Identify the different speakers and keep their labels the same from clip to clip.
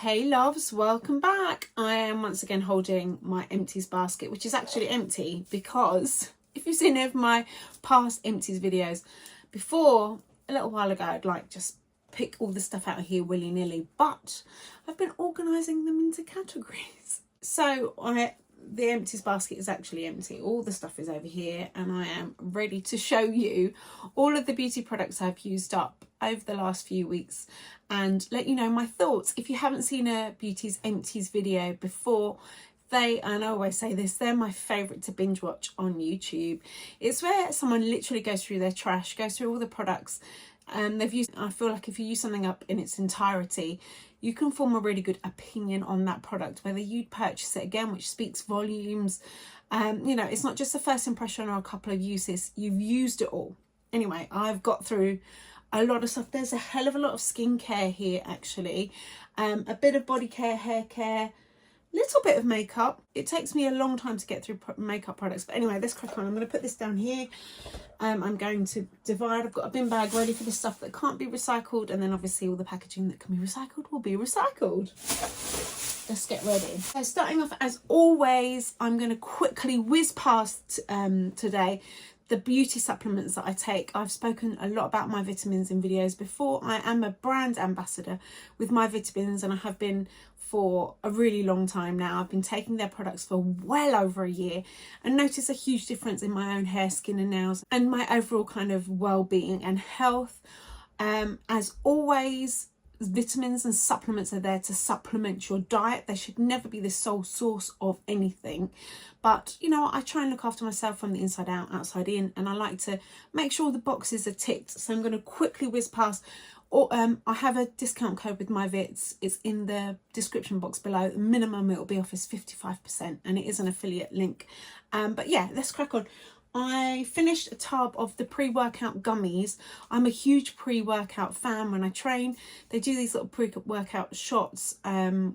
Speaker 1: Hey loves, welcome back. I am once again holding my empties basket, which is actually empty because if you've seen any of my past empties videos before, a little while ago, I'd like just pick all the stuff out of here willy-nilly, but I've been organising them into categories. So the empties basket is actually empty. All the stuff is over here and I am ready to show you all of the beauty products I've used up over the last few weeks and let you know my thoughts. If you haven't seen a Beauty's Empties video before, and I always say this, they're my favourite to binge watch on YouTube. It's where someone literally goes through their trash, goes through all the products they've used. I feel like if you use something up in its entirety, you can form a really good opinion on that product, whether you'd purchase it again, which speaks volumes. You know, it's not just the first impression or a couple of uses, you've used it all. Anyway, I've got through a lot of stuff. There's a hell of a lot of skincare here actually, a bit of body care, hair care, little bit of makeup. It takes me a long time to get through makeup products, but anyway, let's crack on. I'm going to put this down here. I'm going to divide. I've got a bin bag ready for the stuff that can't be recycled, and then obviously all the packaging that can be recycled will be recycled. Let's get ready. So starting off, as always, I'm going to quickly whiz past today the beauty supplements that I take. I've spoken a lot about my vitamins in videos before. I am a brand ambassador with Myvitamins and I have been for a really long time now. I've been taking their products for well over a year and noticed a huge difference in my own hair, skin and nails and my overall kind of well-being and health. As always, vitamins and supplements are there to supplement your diet. They should never be the sole source of anything, but you know, I try and look after myself from the inside out, outside in, and I like to make sure the boxes are ticked. So I'm going to quickly whiz past. I have a discount code with Myvits. It's in the description box below. The minimum it will be off is 55% and it is an affiliate link. But yeah, let's crack on. I finished a tub of the pre-workout gummies. I'm a huge pre-workout fan. When I train, they do these little pre-workout shots,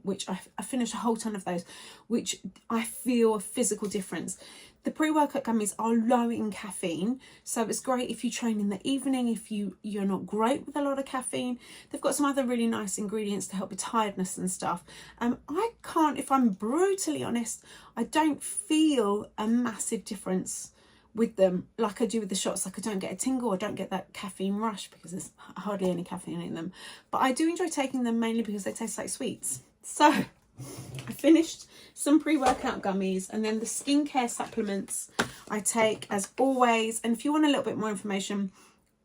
Speaker 1: which I finished a whole ton of those, which I feel a physical difference. The pre-workout gummies are low in caffeine, so it's great if you train in the evening, if you're not great with a lot of caffeine. They've got some other really nice ingredients to help with tiredness and stuff. I can't, if I'm brutally honest, I don't feel a massive difference with them like I do with the shots. Like I don't get a tingle, I don't get that caffeine rush because there's hardly any caffeine in them, but I do enjoy taking them mainly because they taste like sweets. So I finished some pre-workout gummies, and then the skincare supplements I take as always. And if you want a little bit more information,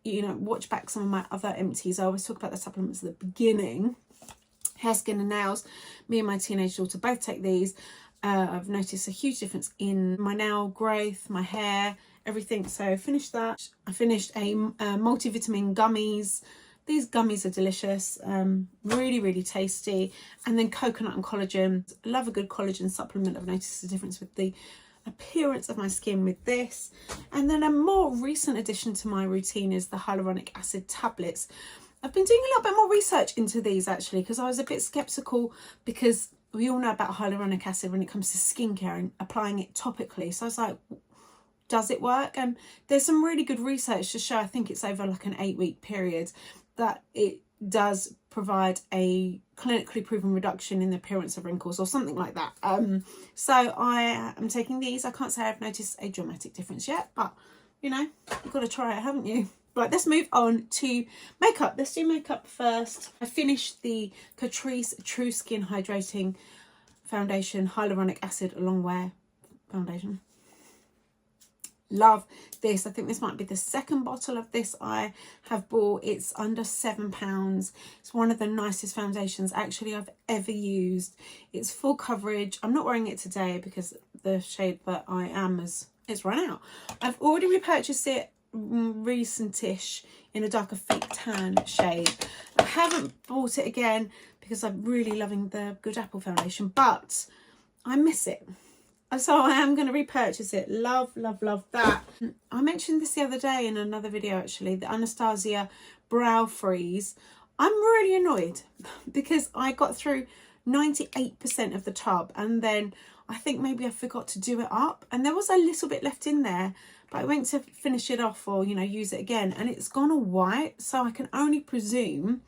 Speaker 1: you know, watch back some of my other empties. I always talk about the supplements at the beginning. Hair, skin and nails, me and my teenage daughter both take these. I've noticed a huge difference in my nail growth, my hair, everything. So I finished that. I finished a multivitamin gummies. These gummies are delicious, really, really tasty. And then coconut and collagen. I love a good collagen supplement. I've noticed a difference with the appearance of my skin with this. And then a more recent addition to my routine is the hyaluronic acid tablets. I've been doing a little bit more research into these actually, because I was a bit skeptical, because we all know about hyaluronic acid when it comes to skincare and applying it topically. So I was like, does it work? And there's some really good research to show, I think it's over like an 8-week period, that it does provide a clinically proven reduction in the appearance of wrinkles or something like that. So I am taking these. I can't say I've noticed a dramatic difference yet, but you know, you've got to try it, haven't you? Right, let's move on to makeup. Let's do makeup first. I finished the Catrice True Skin Hydrating Foundation Hyaluronic Acid Long Wear Foundation. Love this. I think this might be the second bottle of this I have bought. It's under £7. It's one of the nicest foundations actually I've ever used. It's full coverage. I'm not wearing it today because the shade that I am it's run out. I've already repurchased it recentish in a darker fake tan shade. I haven't bought it again because I'm really loving the Good Apple foundation, but I miss it, so I am going to repurchase it. Love, love, love that. I mentioned this the other day in another video actually, the Anastasia Brow Freeze. I'm really annoyed because I got through 98% of the tub and then I think maybe I forgot to do it up and there was a little bit left in there, but I went to finish it off or, you know, use it again and it's gone all white. So I can only presume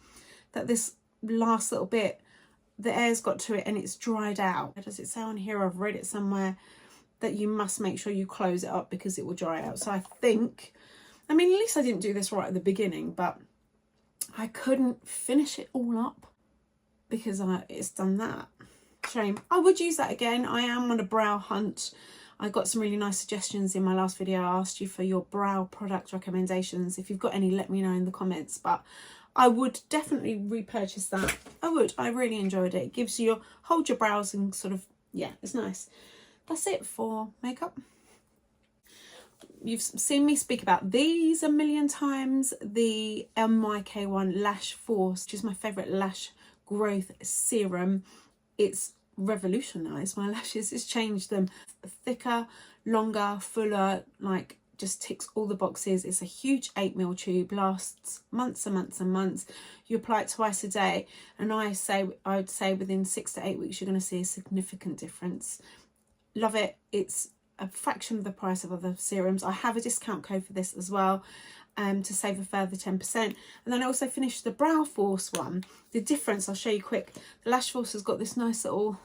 Speaker 1: that this last little bit the air's got to it and it's dried out. Does it say on here? I've read it somewhere that you must make sure you close it up because it will dry out. So I think, I mean, at least I didn't do this right at the beginning, but I couldn't finish it all up because it's done that. Shame. I would use that again. I am on a brow hunt. I got some really nice suggestions in my last video. I asked you for your brow product recommendations. If you've got any, let me know in the comments. But I would definitely repurchase that. I would. I really enjoyed it. It gives you, hold your brows and sort of, yeah, it's nice. That's it for makeup. You've seen me speak about these a million times. The MYK1 Lash Force, which is my favourite lash growth serum. It's revolutionised my lashes. It's changed them. Thicker, longer, fuller, like just ticks all the boxes. It's a huge 8ml tube, lasts months and months and months. You apply it twice a day, and I would say within 6 to 8 weeks you're going to see a significant difference. Love it. It's a fraction of the price of other serums. I have a discount code for this as well, to save a further 10%. And then I also finished the Brow Force one. The difference, I'll show you quick. The Lash Force has got this nice little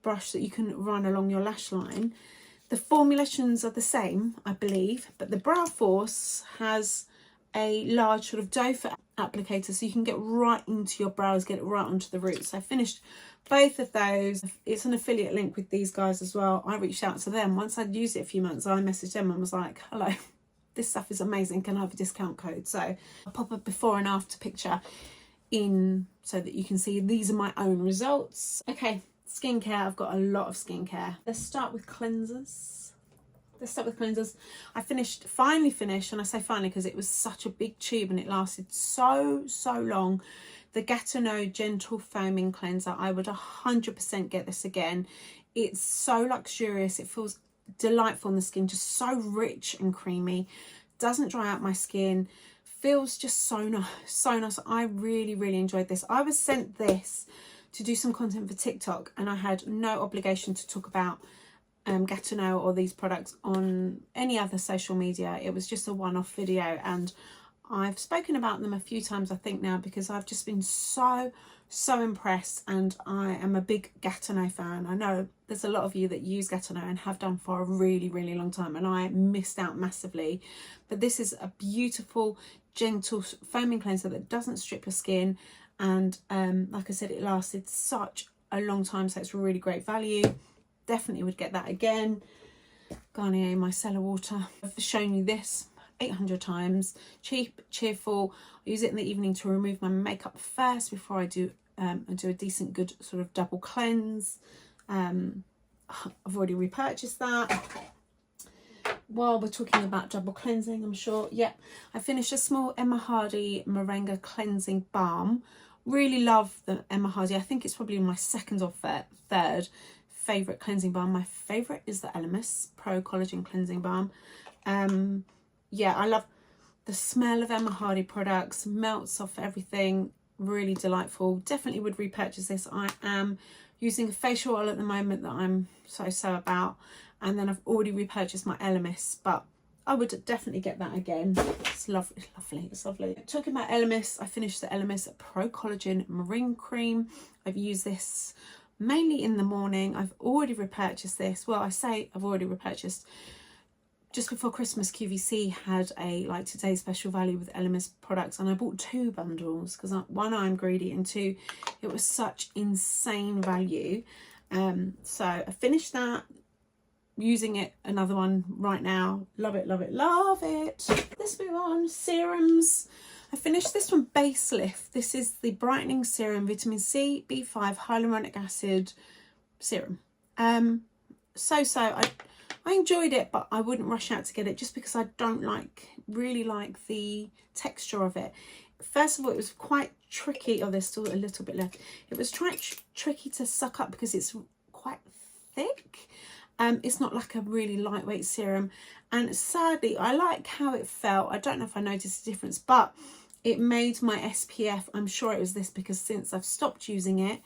Speaker 1: brush that you can run along your lash line. The formulations are the same, I believe, but the Brow Force has a large sort of doe foot applicator, so you can get right into your brows, get it right onto the roots. So I finished both of those. It's an affiliate link with these guys as well. I reached out to them. Once I'd used it a few months, I messaged them and was like, hello, this stuff is amazing. Can I have a discount code? So I'll pop a before and after picture in so that you can see these are my own results. Okay, skincare. I've got a lot of skincare. Let's start with cleansers. I finally finished, and I say finally because it was such a big tube and it lasted so long. The Gatineau Gentle Foaming Cleanser. I would 100% get this again. It's so luxurious. It feels delightful on the skin, just so rich and creamy. Doesn't dry out my skin. Feels just so nice. I really enjoyed this. I was sent this to do some content for TikTok, and I had no obligation to talk about Gatineau or these products on any other social media. It was just a one-off video, and I've spoken about them a few times I think now because I've just been so impressed, and I am a big Gatineau fan. I know there's a lot of you that use Gatineau and have done for a really long time, and I missed out massively. But this is a beautiful, gentle foaming cleanser that doesn't strip your skin, and like I said, it lasted such a long time, so it's really great value. Definitely would get that again. Garnier Micellar water. I've shown you this 800 times. Cheap, cheerful. I use it in the evening to remove my makeup first before I do a decent good sort of double cleanse. I've already repurchased that. While we're talking about double cleansing, I'm sure, yep. I finished a small Emma Hardie Moringa cleansing balm. Really love the Emma Hardie. I think it's probably my second or third favourite cleansing balm. My favourite is the Elemis Pro-Collagen cleansing balm. Yeah, I love the smell of Emma Hardie products. Melts off everything. Really delightful. Definitely would repurchase this. I am using a facial oil at the moment that I'm so about, and then I've already repurchased my Elemis, but I would definitely get that again. It's lovely. It's lovely. Talking about Elemis, I finished the Elemis Pro-Collagen Marine Cream. I've used this mainly in the morning. I've already repurchased this. Well, I say I've already repurchased. Just before Christmas, QVC had a like today's special value with Elemis products, and I bought 2 bundles because one, I'm greedy, and 2, it was such insane value. So I finished that, using it, another one right now. Love it. Let's move on. Serums. I finished this from Baselift. This is the Brightening Serum Vitamin C, B5, Hyaluronic Acid Serum. I enjoyed it, but I wouldn't rush out to get it just because I don't really like the texture of it. First of all, it was quite tricky. Oh, there's still a little bit left. It was tricky to suck up because it's quite thick. It's not like a really lightweight serum, and sadly I like how it felt. I don't know if I noticed a difference, but it made my SPF, I'm sure it was this, because since I've stopped using it,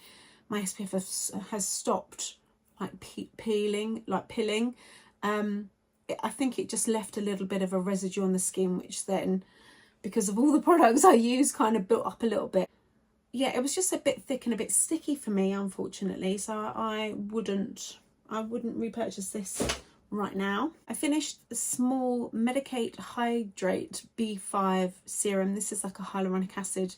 Speaker 1: my SPF has stopped pilling. I think it just left a little bit of a residue on the skin, which then, because of all the products I use, kind of built up a little bit. yeah, it was just a bit thick and a bit sticky for me, unfortunately. So I wouldn't repurchase this right now. I finished a small Medicate Hydrate B5 serum. This is like a hyaluronic acid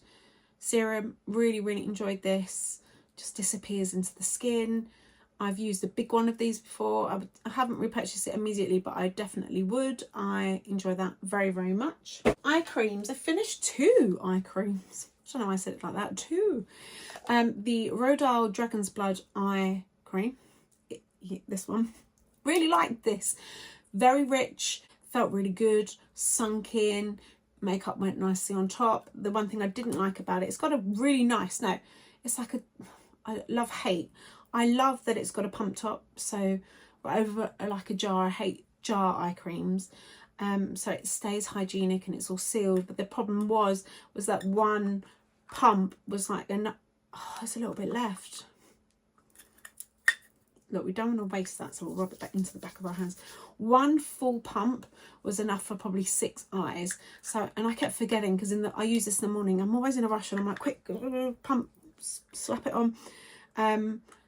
Speaker 1: serum. Really enjoyed this. Just disappears into the skin. I've used a big one of these before. I haven't repurchased it immediately, but I definitely would. I enjoy that very much. Eye creams. I finished 2 eye creams. I don't know why I said it like that. 2. The Rodial Dragon's Blood eye cream. This one. Really liked this. Very rich. Felt really good. Sunk in. Makeup went nicely on top. The one thing I didn't like about it, it's got a really nice, no, it's like a, I love hate. I love that it's got a pump top, so over like a jar. I hate jar eye creams, so it stays hygienic and it's all sealed. But the problem was that one pump was like, there's a little bit left. Look, we don't want to waste that, so we'll rub it back into the back of our hands. One full pump was enough for probably 6 eyes. So, and I kept forgetting, because I use this in the morning. I'm always in a rush and I'm like, quick, pump, slap it on.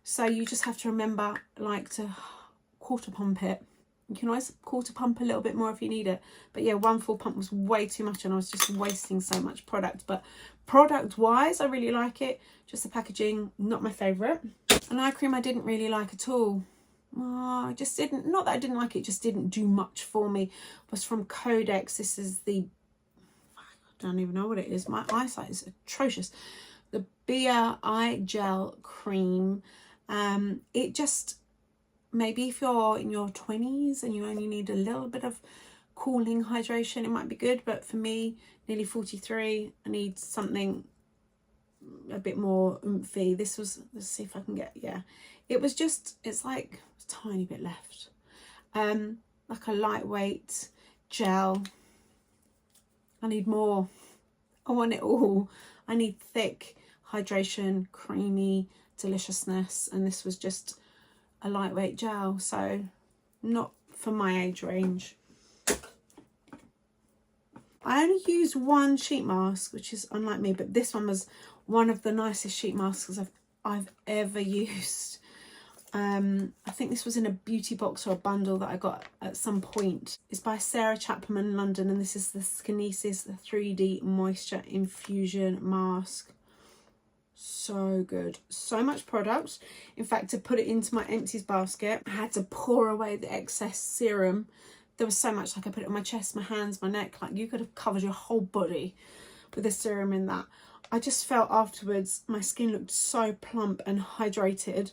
Speaker 1: So you just have to remember, like, to quarter pump it. You can always quarter pump a little bit more if you need it. But yeah, one full pump was way too much and I was just wasting so much product. But product wise, I really like it. Just the packaging, not my favourite. An eye cream I didn't really like at all. I just didn't, not that I didn't like it, just didn't do much for me. It was from Codex. This is the, I don't even know what it is. My eyesight is atrocious. The Beer Eye Gel Cream. It just, maybe if you're in your 20s and you only need a little bit of cooling hydration, it might be good. But for me, nearly 43, I need something a bit more oomphy. This was, let's see if I can get, yeah. It was just, it's like a tiny bit left. Like a lightweight gel. I need more. I want it all. I need thick hydration, creamy deliciousness, and this was just a lightweight gel, so not for my age range. I only used one sheet mask, which is unlike me, but this one was one of the nicest sheet masks I've ever used. I think this was in a beauty box or a bundle that I got at some point. It's by Sarah Chapman, London, and this is the Skinesis, the 3D Moisture Infusion Mask. So good. So much product. In fact, to put it into my empties basket, I had to pour away the excess serum. There was so much, like I put it on my chest, my hands, my neck, like you could have covered your whole body with the serum in that. I just felt afterwards my skin looked so plump and hydrated.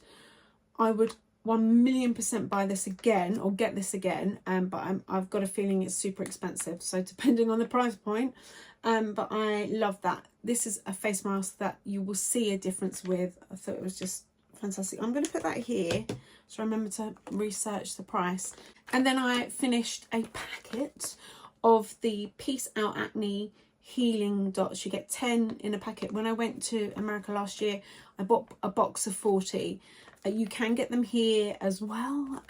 Speaker 1: I would 1,000,000% buy this again or get this again, but I've got a feeling it's super expensive, so depending on the price point. But I love that. This is a face mask that you will see a difference with. I thought it was just fantastic. I'm going to put that here, so remember to research the price. And then I finished a packet of the Peace Out Acne healing dots. You get 10 in a packet. When I went to America last year, I bought a box of 40. You can get them here as well,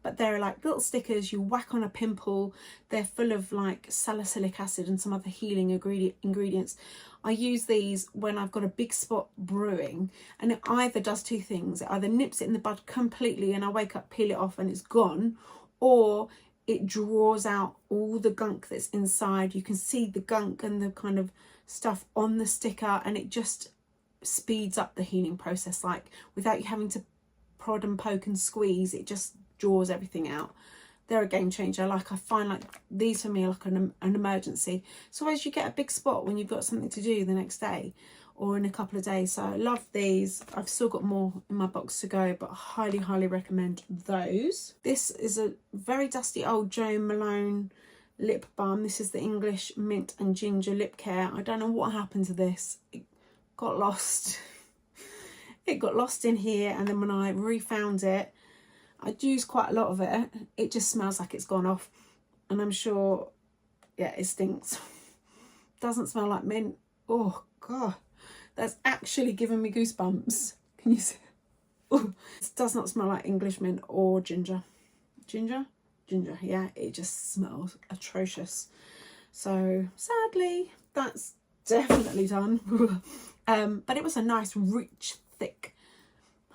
Speaker 1: but they're like little stickers you whack on a pimple. They're full of like salicylic acid and some other healing ingredients. I use these when I've got a big spot brewing, and it either does 2 things. It either nips it in the bud completely and I wake up, peel it off and it's gone, or it draws out all the gunk that's inside. You can see the gunk and the kind of stuff on the sticker, and it just speeds up the healing process, like without you having to prod and poke and squeeze. It just draws everything out. They're a game changer. Like I find like these for me are like an emergency. So as you get a big spot when you've got something to do the next day or in a couple of days. So I love these. I've still got more in my box to go, but I highly recommend those. This is a very dusty old Jo Malone lip balm. This is the English Mint and Ginger Lip Care. I don't know what happened to this. Got lost. It got lost in here, and then when I refound it, I'd used quite a lot of it. It just smells like it's gone off, and I'm sure, yeah, it stinks. Doesn't smell like mint. Oh god, that's actually giving me goosebumps. Can you see? Oh, it does not smell like English mint or ginger. Ginger, yeah, it just smells atrocious. So sadly, that's definitely done. But it was a nice, rich, thick,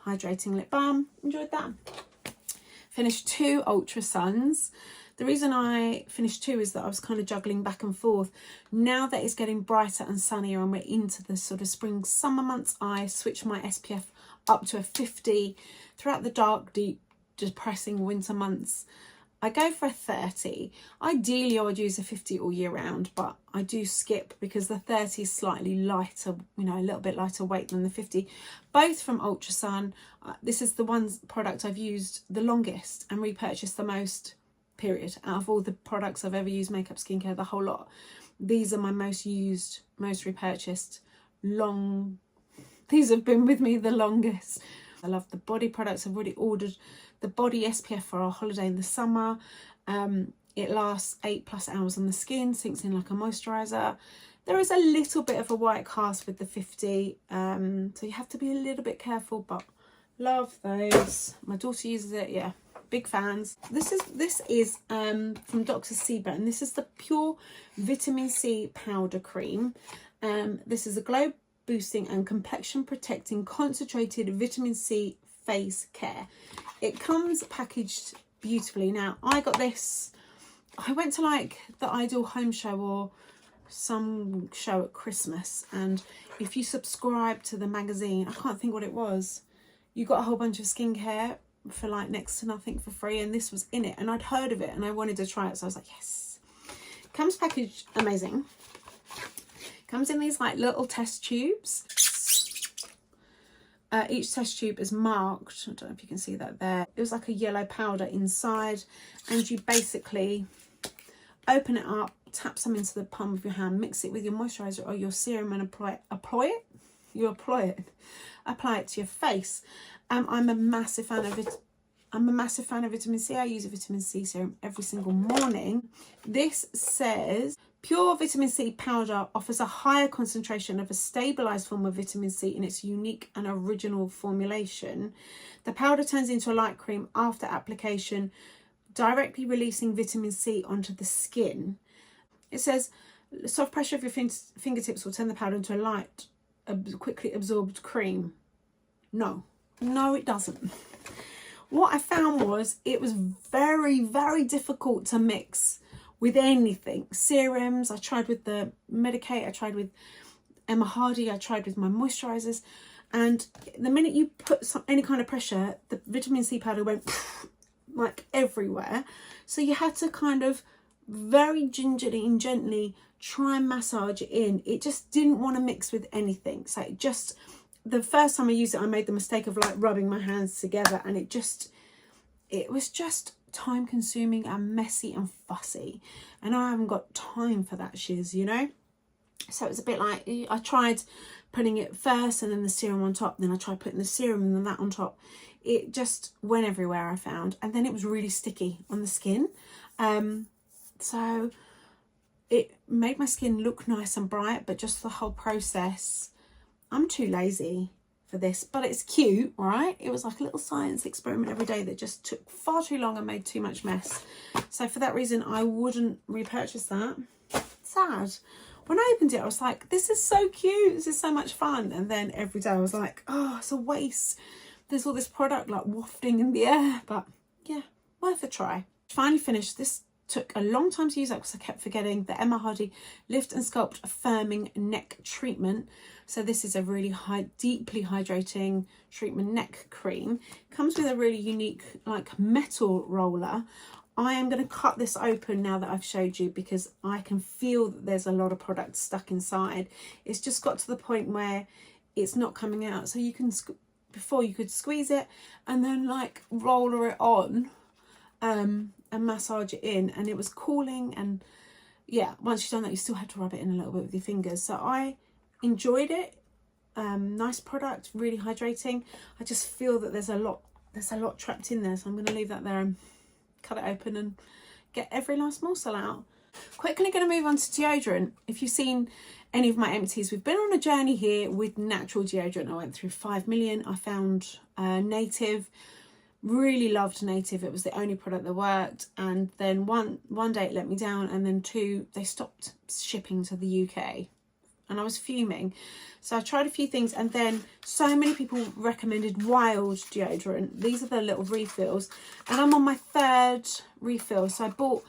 Speaker 1: hydrating lip balm. Enjoyed that. Finished 2 Ultra Suns. The reason I finished 2 is that I was kind of juggling back and forth. Now that it's getting brighter and sunnier and we're into the sort of spring, summer months, I switched my SPF up to a 50. Throughout the dark, deep, depressing winter months, I go for a 30. Ideally, I would use a 50 all year round, but I do skip because the 30 is slightly lighter, you know, a little bit lighter weight than the 50. Both from Ultra Sun. This is the product I've used the longest and repurchased the most, period. Out of all the products I've ever used, makeup, skincare, the whole lot, these are my most used, most repurchased, these have been with me the longest. I love the body products. I've already ordered the body SPF for our holiday in the summer. It lasts 8+ hours on the skin, sinks in like a moisturizer. There is a little bit of a white cast with the 50, so you have to be a little bit careful, but love those. My daughter uses it, yeah, big fans. This is from Dr. Siebert, and this is the Pure Vitamin C Powder Cream. This is a glow boosting and complexion protecting concentrated vitamin C face care. It comes packaged beautifully. Now, I got this, I went to like the Ideal Home Show or some show at Christmas, and if you subscribe to the magazine, I can't think what it was, you got a whole bunch of skincare for like next to nothing for free, and this was in it, and I'd heard of it and I wanted to try it, so I was like, yes. Comes packaged amazing. Comes in these like little test tubes. Each test tube is marked. I don't know if you can see that there. It was like a yellow powder inside, and you basically open it up, tap some into the palm of your hand, mix it with your moisturizer or your serum, and apply it. Apply it to your face. I'm a massive fan of it. I'm a massive fan of vitamin C. I use a vitamin C serum every single morning. This says Pure Vitamin C Powder offers a higher concentration of a stabilized form of vitamin C in its unique and original formulation. The powder turns into a light cream after application, directly releasing vitamin C onto the skin. It says the soft pressure of your fingertips will turn the powder into a light, quickly absorbed cream. No, it doesn't. What I found was it was very, very difficult to mix with anything. Serums, I tried with the Medicate, I tried with Emma Hardie, I tried with my moisturizers, and the minute you put any kind of pressure, the vitamin C powder went like everywhere. So you had to kind of very gingerly and gently try and massage it in. It just didn't want to mix with anything. So it just, the first time I used it, I made the mistake of like rubbing my hands together, and it was just time consuming and messy and fussy, and I haven't got time for that shiz, you know. So it's a bit like, I tried putting it first and then the serum on top, then I tried putting the serum and then that on top. It just went everywhere, I found, and then it was really sticky on the skin. So it made my skin look nice and bright, but just the whole process, I'm too lazy for this, but it's cute, right? It was like a little science experiment every day that just took far too long and made too much mess. So for that reason, I wouldn't repurchase that. Sad. When I opened it, I was like, this is so cute, this is so much fun. And then every day I was like, oh, it's a waste. There's all this product like wafting in the air, but yeah, worth a try. Finally finished. This took a long time to use up because I kept forgetting the Emma Hardie Lift and Sculpt Firming Neck Treatment. So this is a really deeply hydrating treatment neck cream. Comes with a really unique like metal roller. I am going to cut this open now that I've showed you, because I can feel that there's a lot of product stuck inside. It's just got to the point where it's not coming out. So you can, before you could squeeze it and then like roller it on and massage it in, and it was cooling. And yeah, once you've done that, you still have to rub it in a little bit with your fingers. So I enjoyed it. Nice product, really hydrating. I just feel that there's a lot trapped in there, so I'm going to leave that there and cut it open and get every last morsel out. Quickly going to move on to deodorant. If you've seen any of my empties, we've been on a journey here with natural deodorant. I went through 5 million. I found Native. Really loved Native. It was the only product that worked, and then one day it let me down, and then 2, they stopped shipping to the UK. and I was fuming. So I tried a few things, and then so many people recommended Wild deodorant. These are the little refills, and I'm on my 3rd refill. So I bought,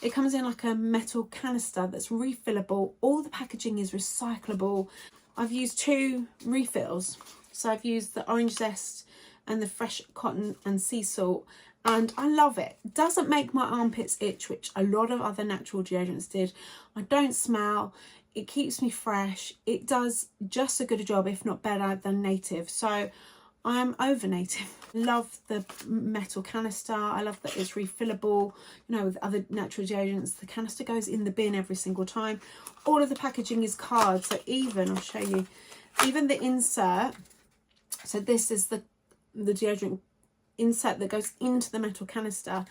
Speaker 1: it comes in like a metal canister that's refillable. All the packaging is recyclable. I've used 2 refills. So I've used the orange zest and the fresh cotton and sea salt, and I love it. It doesn't make my armpits itch, which a lot of other natural deodorants did. I don't smell. It keeps me fresh. It does just a good job, if not better, than Native. So I'm over Native. Love the metal canister. I love that it's refillable. You know, with other natural deodorants, the canister goes in the bin every single time. All of the packaging is card. So even, I'll show you, even the insert. So this is the deodorant insert that goes into the metal canister.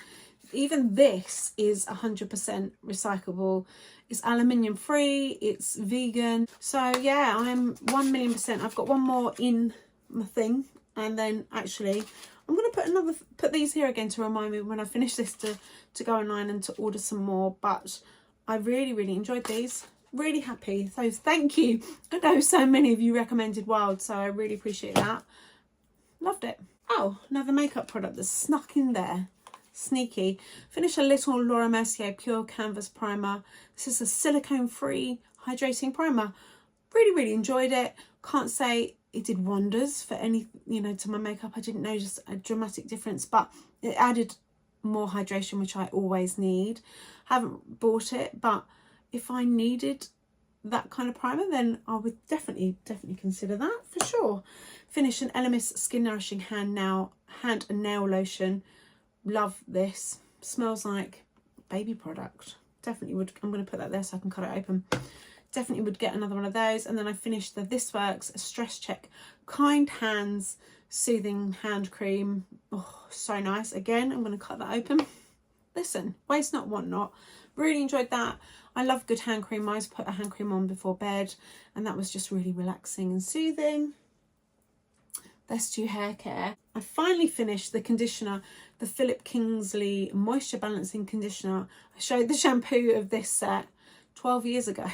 Speaker 1: Even this is 100% recyclable. It's aluminium free, it's vegan. So yeah, I'm 1,000,000%. I've got one more in my thing, and then actually I'm going to put these here again to remind me when I finish this to go online and to order some more. But I really enjoyed these. Really happy. So thank you. I know so many of you recommended Wild, so I really appreciate that. Loved it. Oh, another makeup product that's snuck in there. Sneaky. Finish a little Laura Mercier Pure Canvas Primer. This is a silicone-free hydrating primer. Really enjoyed it. Can't say it did wonders for any, you know, to my makeup. I didn't notice a dramatic difference, but it added more hydration, which I always need. Haven't bought it, but if I needed that kind of primer, then I would definitely consider that for sure. Finish an Elemis Skin Nourishing Hand and Nail Lotion. Love this. Smells like baby product. Definitely would. I'm going to put that there so I can cut it open. Definitely would get another one of those. And then I finished the This Works Stress Check Kind Hands Soothing Hand Cream. Oh, so nice. Again, I'm going to cut that open. Listen, waste not, want not. Really enjoyed that. I love good hand cream. I always put a hand cream on before bed, and that was just really relaxing and soothing. Best Do Hair Care. I finally finished the conditioner, the Philip Kingsley Moisture Balancing Conditioner. I showed the shampoo of this set 12 years ago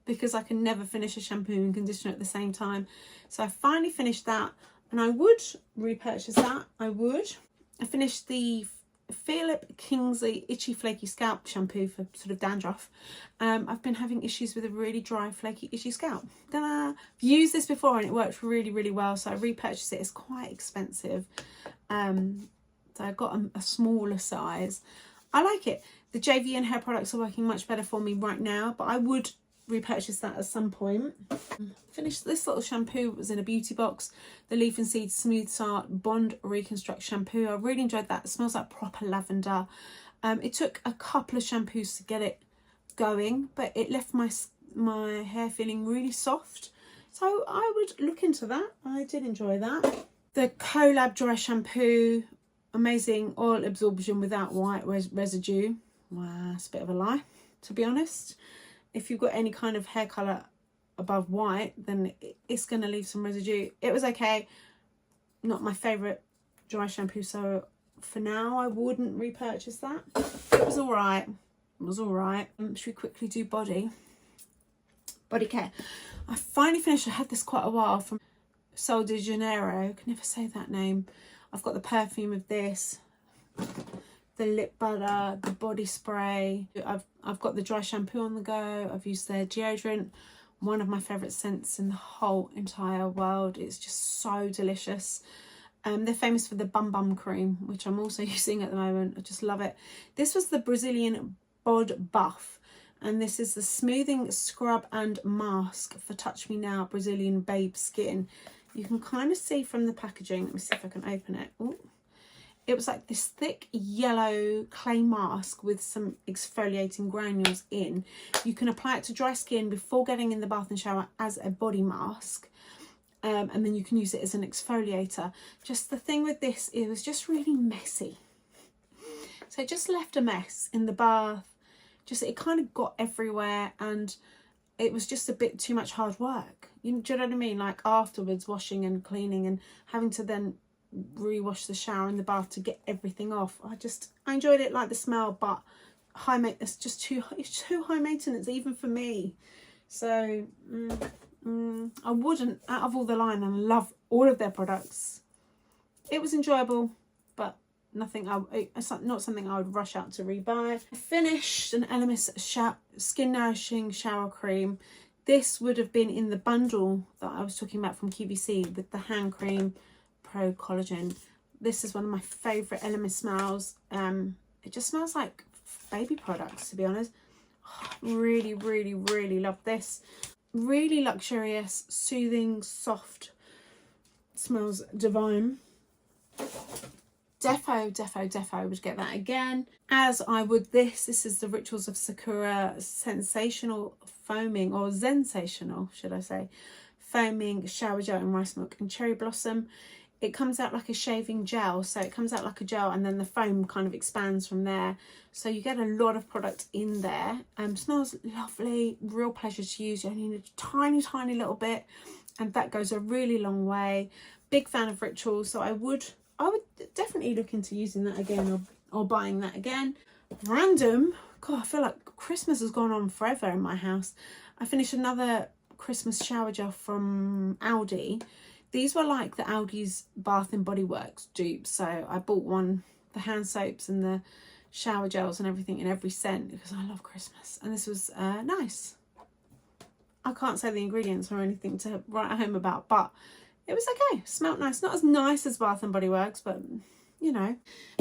Speaker 1: because I can never finish a shampoo and conditioner at the same time. So I finally finished that, and I would repurchase that. I finished the Philip Kingsley Itchy Flaky Scalp shampoo for sort of dandruff. I've been having issues with a really dry, flaky, itchy scalp. I've used this before and it worked really well, so I repurchased it. It's quite expensive, so I got a smaller size. I like it. The JVN hair products are working much better for me right now, but I would repurchase that at some point. Finished this little shampoo. It was in a beauty box, the Leaf and Seed Smooth Start Bond Reconstruct shampoo. I really enjoyed that. It smells like proper lavender. It took a couple of shampoos to get it going, but it left my hair feeling really soft, so I would look into that. I did enjoy that. The Collab Dry Shampoo, amazing oil absorption without white residue. Wow, that's a bit of a lie, to be honest. If you've got any kind of hair colour above white, then it's going to leave some residue. It was okay. Not my favourite dry shampoo, so for now I wouldn't repurchase that. It was alright. It was alright. Should we quickly do body care? I finally finished. I had this quite a while from Sol de Janeiro. I can never say that name. I've got the perfume of this, the lip butter, the body spray. I've got the dry shampoo on the go. I've used their deodorant, one of my favourite scents in the whole entire world. It's just so delicious. They're famous for the Bum Bum cream, which I'm also using at the moment. I just love it. This was the Brazilian Bod Buff, and this is the Smoothing Scrub and Mask for Touch Me Now Brazilian Babe Skin. You can kind of see from the packaging. Let me see if I can open it. Ooh. It was like this thick yellow clay mask with some exfoliating granules in. You can apply it to dry skin before getting in the bath and shower as a body mask. And then you can use it as an exfoliator. Just the thing with this, it was just really messy. So it just left a mess in the bath. It kind of got everywhere, and it was just a bit too much hard work. Do you know what I mean? Like afterwards, washing and cleaning and having to then rewash the shower and the bath to get everything off. I enjoyed it, like the smell, but it's just too high maintenance even for me. So I wouldn't, out of all the line, and I love all of their products. It was enjoyable, but nothing. It's not something I would rush out to rebuy. I finished an Elemis Skin Nourishing Shower Cream. This would have been in the bundle that I was talking about from QVC with the hand cream, Pro-Collagen. This is one of my favourite Elemis smells. It just smells like baby products, to be honest. Really, really, really love this. Really luxurious, soothing, soft. Smells divine. Defo would get that again, as I would this. This is the Rituals of Sakura Sensational Foaming, or Sensational, should I say, Foaming Shower Gel in Rice Milk and Cherry Blossom. It comes out like a shaving gel, so it comes out like a gel and then the foam kind of expands from there. So you get a lot of product in there. Smells lovely, real pleasure to use. You only need a tiny little bit, and that goes a really long way. Big fan of Rituals, so I would definitely look into using that again, or buying that again. Random, God, I feel like Christmas has gone on forever in my house. I finished another Christmas shower gel from Aldi. These were like the Aldi's Bath and Body Works dupes, so I bought one, the hand soaps and the shower gels and everything in every scent, because I love Christmas, and this was nice. I can't say the ingredients or anything to write home about, but it was okay. Smelled nice. Not as nice as Bath and Body Works, but you know.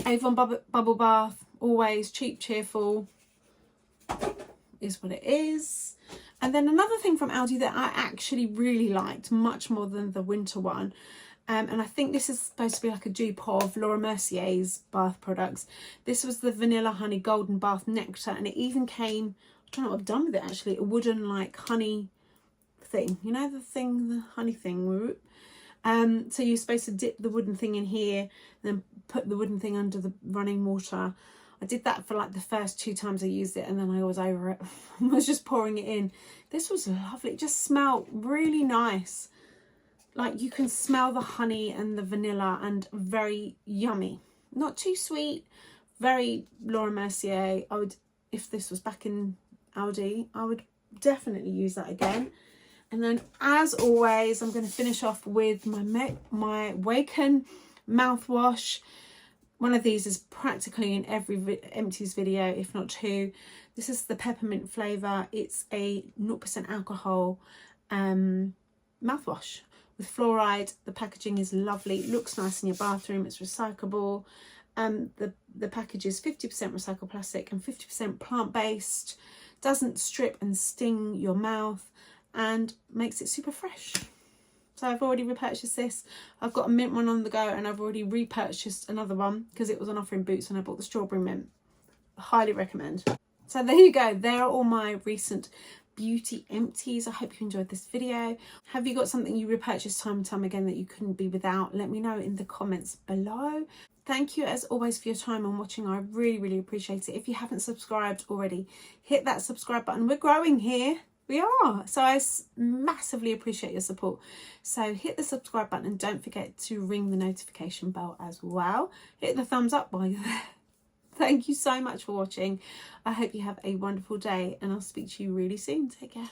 Speaker 1: Avon Bubble Bath, always cheap, cheerful, is what it is. And then another thing from Aldi that I actually really liked, much more than the winter one, and I think this is supposed to be like a dupe of Laura Mercier's bath products. This was the Vanilla Honey Golden Bath Nectar, and it even came, I don't know what I've done with it actually, a wooden like honey thing, you know, the thing, the honey thing. So you're supposed to dip the wooden thing in here and then put the wooden thing under the running water. I did that for like the first 2 times I used it, and then I was over it. I was just pouring it in. This was lovely. It just smelled really nice. Like you can smell the honey and the vanilla, and very yummy. Not too sweet, very Laura Mercier. I would, if this was back in Aldi, I would definitely use that again. And then, as always, I'm going to finish off with my Waken Mouthwash. One of these is practically in every Empties video, if not 2. This is the peppermint flavour. It's a 0% alcohol mouthwash with fluoride. The packaging is lovely. It looks nice in your bathroom. It's recyclable. The package is 50% recycled plastic and 50% plant-based. Doesn't strip and sting your mouth, and makes it super fresh. So I've already repurchased this. I've got a mint one on the go, and I've already repurchased another one because it was on offer in Boots and I bought the strawberry mint. Highly recommend. So there you go. There are all my recent beauty empties. I hope you enjoyed this video. Have you got something you repurchased time and time again that you couldn't be without? Let me know in the comments below. Thank you as always for your time and watching. I really appreciate it. If you haven't subscribed already, hit that subscribe button. We're growing here. We are. So I massively appreciate your support. So hit the subscribe button and don't forget to ring the notification bell as well. Hit the thumbs up while you're there. Thank you so much for watching. I hope you have a wonderful day, and I'll speak to you really soon. Take care.